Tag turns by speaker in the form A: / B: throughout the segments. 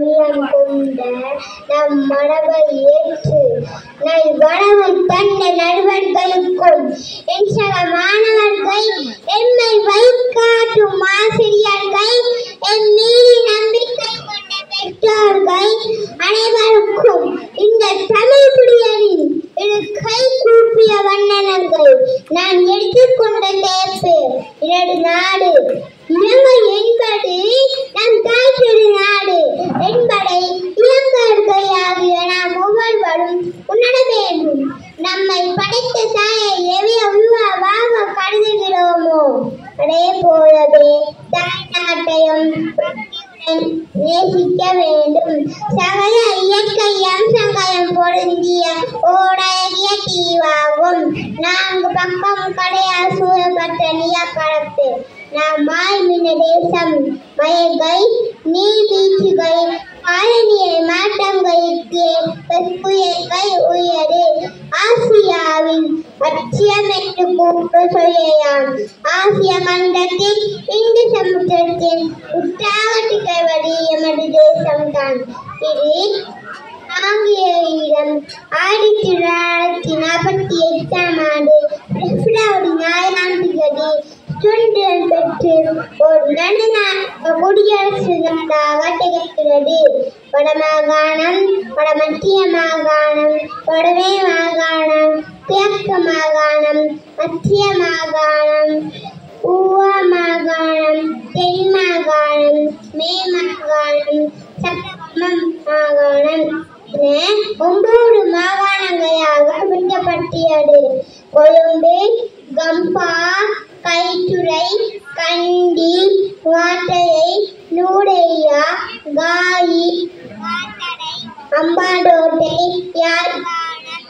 A: வீரம் கொண்ட நம் மரபை ஏற்று நல்வளமும் தந்த நடுவர்களுக்கும் என் சக மாணவர்கள் எம்மை வைக்காட்டும் ஆசிரியர்கள் என் மீது நம்பிக்கை கொண்ட பெற்றோர்கள் அனைவருக்கும் இந்த தமிழ் புலிகளின் இரு கை கூப்பிய வண்ணனங்கள். நான் எடுத்துக்கொண்ட தேர்வு இரண்டு நாடு இலங்கை என்பது நம் தாய்ச்சொரு நாடு என்பதை இலங்கையர்கள் ஆகிய நாம் ஒவ்வொருவரும் உணர வேண்டும். நம்மை படைத்த தாயை எவ்வளவு உருவாக கருதுகிறோமோ அதே போலவே தாய் நாட்டையும் நேசிக்க வேண்டும். சகல இயற்கை அம்சங்களும் பொருந்திய ஓரறிய தீவாகும். 4 பக்கம் கடையால் சூழப்பட்ட நிலப்பரப்பு நாம் வாழ்கின்ற தேசம். மலைகள், நீர்வீழ்ச்சிகள், காலநிலை மாற்றங்களுக்கு புயல்கள் உயரு. ஆசியாவின் அச்சியம் என்று கூப்பிட்டு சொல்லலாம். ஆசிய கண்டத்தில் இந்து சமுத்திரத்தின் உற்றாக திகழ்வது எமது தேசம்தான். இது ஆங்கிலேயரிடம் 1948ஆம் ஆண்டு பிப்ரவரி 4ஆம் தேதி சுதந்திரம் பெற்று ஒரு குடியரசு நாடாக திகழ்கிறது. வடமாகாணம், வடமத்திய மாகாணம், வடமே மாகாணம், கிழக்கு மாகாணம், மத்திய மாகாணம், ஊவா மாகாணம், தென் மாகாணம், மே மாகாணம், சப்தமம் மாகாணம் என 9 மாகாணங்களாக பிரிக்கப்பட்டுள்ளது. கொழும்பு, கம்பா, கைத்துறை, கண்டி, வாட்டரை, நூடையா, காயி, அம்பாந்தோட்டை, யாழ்ப்பாணம்,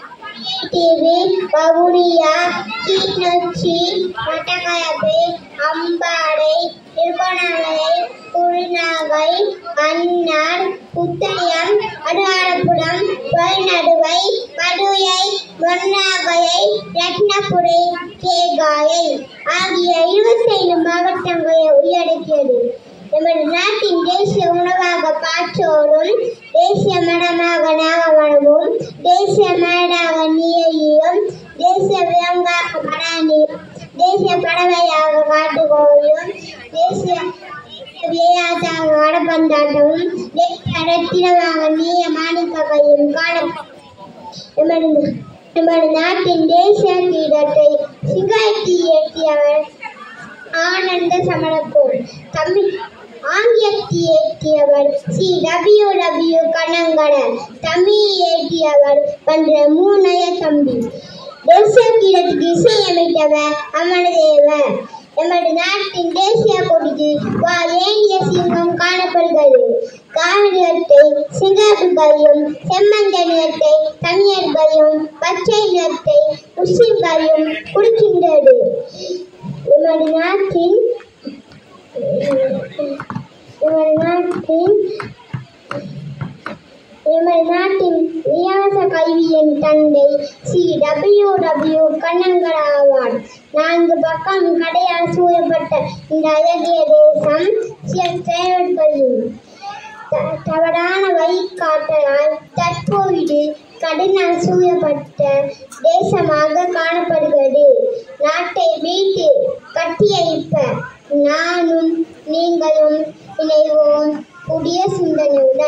A: தீவு, வவுனியா, கிளிநொச்சி, மட்டக்களப்பு, அம்பாறை, திருகோணமலை, குருநாகை, அன்னார், புத்தளம், அனுராதபுரம், வல்நடுவை, மதுரை, மொன்னாகலை, ரத்னபுரி, கேகாலை ஆகிய 25 மாவட்டங்களை உள்ளடக்கியது. நமது நாட்டின் தேசிய உணவாக பாச்சோறும், தேசிய மரமாக நாகமரமும், தேசிய மரமாக நீரையும், தேசிய விலங்காக மராணியும், தேசிய பறவையாக காட்டுக்கோழியும், தேசிய விளையாட்டாக வடபந்தாட்டமும், தேசிய ரத்தினமாக நீய மாணிக்கையும் காணப்படும். நமது நாட்டின் தேசிய கீதத்தை சிங்காய்த்தி இயற்றியவர் ஆனந்த சமரக்கோள். ஆங்கிலத்தை இயற்றியவர் C.W.W. கனகரன். தமிழ் இயற்றியவர் பன்ற மூனைய தம்பி. தேசிய கீதத்துக்கு இசையமைத்தவர் அமரதேவர். நமது நாட்டின் தேசிய கொடியில் ஏந்திய சிங்கம் காணப்படுகிறது. காவிரியத்தை சிங்களர்களையும், செம்மஞ்ச நிறத்தை தமிழர்களையும், பச்சை நிறத்தை முஸ்லிம்களையும் கொடுக்கின்றது. நமது நாட்டின் இலவச கல்வியின் தந்தை C.W.W. கனகரன் ஆவார். 4 பக்கம் கடையால் சூழப்பட்ட இந்த அழகிய தேசம் சில செயல்களின் தவறான வழிகாட்டலால் தற்போது கடனால் சூழப்பட்ட தேசமாக காணப்படுகிறது. நாட்டை மீட்டு கட்டியெழுப்ப நானும் நீங்களும் இணைவோம். புதிய சிந்தனையுடன்.